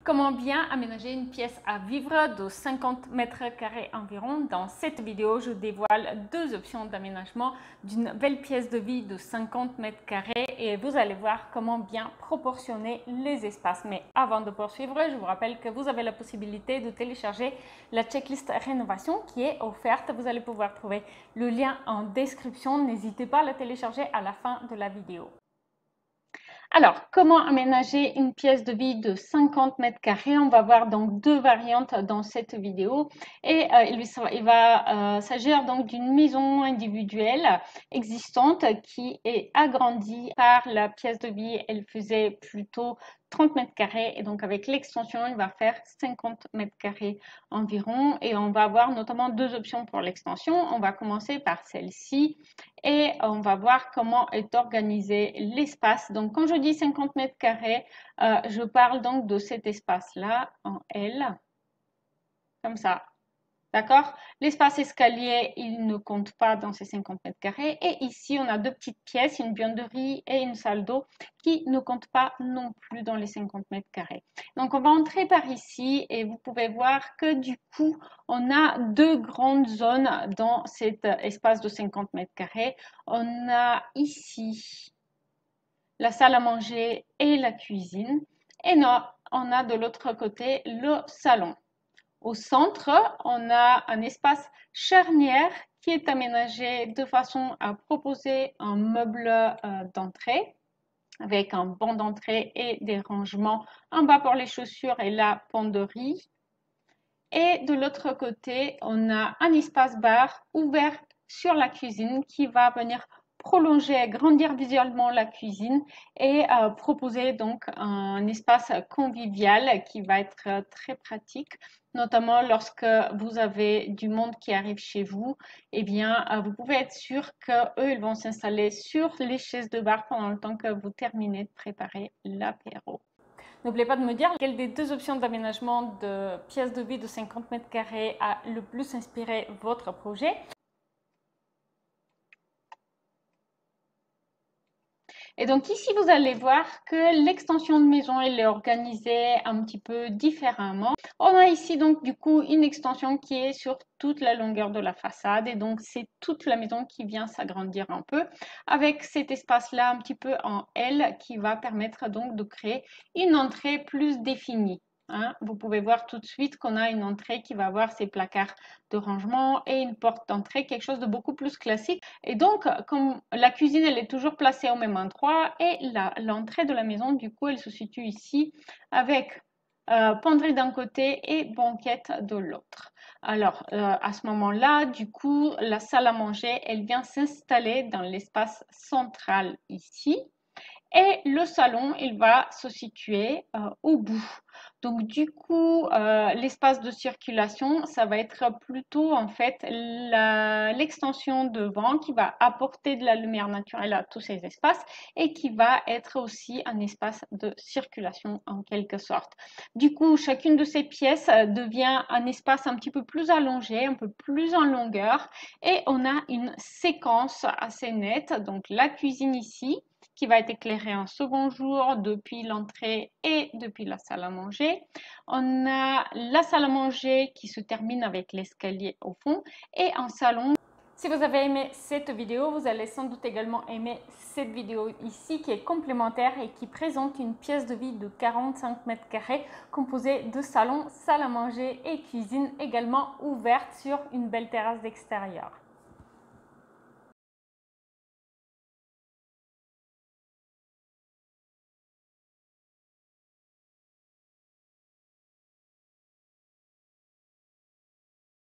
Comment bien aménager une pièce à vivre de 50 mètres carrés environ? Dans cette vidéo, je dévoile deux options d'aménagement d'une belle pièce de vie de 50 mètres carrés et vous allez voir comment bien proportionner les espaces. Mais avant de poursuivre, je vous rappelle que vous avez la possibilité de télécharger la checklist rénovation qui est offerte. Vous allez pouvoir trouver le lien en description. N'hésitez pas à la télécharger à la fin de la vidéo. Alors, comment aménager une pièce de vie de 50 mètres carrés? On va voir donc deux variantes dans cette vidéo et il va s'agir donc d'une maison individuelle existante qui est agrandie par la pièce de vie. Elle faisait plutôt 30 mètres carrés et donc avec l'extension, il va faire 50 mètres carrés environ et on va avoir notamment deux options pour l'extension. On va commencer par celle-ci et on va voir comment est organisé l'espace. Donc, quand je dis 50 mètres carrés, je parle donc de cet espace-là en L, comme ça. D'accord? L'espace escalier, il ne compte pas dans ces 50 mètres carrés. Et ici, on a deux petites pièces, une buanderie et une salle d'eau qui ne comptent pas non plus dans les 50 mètres carrés. Donc, on va entrer par ici et vous pouvez voir que du coup, on a deux grandes zones dans cet espace de 50 mètres carrés. On a ici la salle à manger et la cuisine. Et non, on a de l'autre côté le salon. Au centre, on a un espace charnière qui est aménagé de façon à proposer un meuble d'entrée avec un banc d'entrée et des rangements en bas pour les chaussures et la penderie. Et de l'autre côté, on a un espace bar ouvert sur la cuisine qui va venir prolonger, agrandir visuellement la cuisine et proposer donc un espace convivial qui va être très pratique, notamment lorsque vous avez du monde qui arrive chez vous. Eh bien, vous pouvez être sûr qu'eux, ils vont s'installer sur les chaises de bar pendant le temps que vous terminez de préparer l'apéro. N'oubliez pas de me dire quelle des deux options d'aménagement de pièces de vie de 50 mètres carrés a le plus inspiré votre projet. Et donc ici, vous allez voir que l'extension de maison, elle est organisée un petit peu différemment. On a ici donc du coup une extension qui est sur toute la longueur de la façade et donc c'est toute la maison qui vient s'agrandir un peu avec cet espace-là un petit peu en L qui va permettre donc de créer une entrée plus définie. Hein. Vous pouvez voir tout de suite qu'on a une entrée qui va avoir ses placards de rangement et une porte d'entrée, quelque chose de beaucoup plus classique. Et donc, comme la cuisine, elle est toujours placée au même endroit et l'entrée de la maison, du coup, elle se situe ici avec penderie d'un côté et banquette de l'autre. Alors, à ce moment-là, du coup, la salle à manger, elle vient s'installer dans l'espace central ici. Et le salon, il va se situer au bout. Donc du coup, l'espace de circulation, ça va être plutôt en fait l'extension devant qui va apporter de la lumière naturelle à tous ces espaces et qui va être aussi un espace de circulation en quelque sorte. Du coup, chacune de ces pièces devient un espace un petit peu plus allongé, un peu plus en longueur et on a une séquence assez nette. Donc la cuisine ici, qui va être éclairé en second jour depuis l'entrée et depuis la salle à manger. On a la salle à manger qui se termine avec l'escalier au fond et un salon. Si vous avez aimé cette vidéo, vous allez sans doute également aimer cette vidéo ici qui est complémentaire et qui présente une pièce de vie de 45 mètres carrés composée de salon, salle à manger et cuisine également ouverte sur une belle terrasse d'extérieur.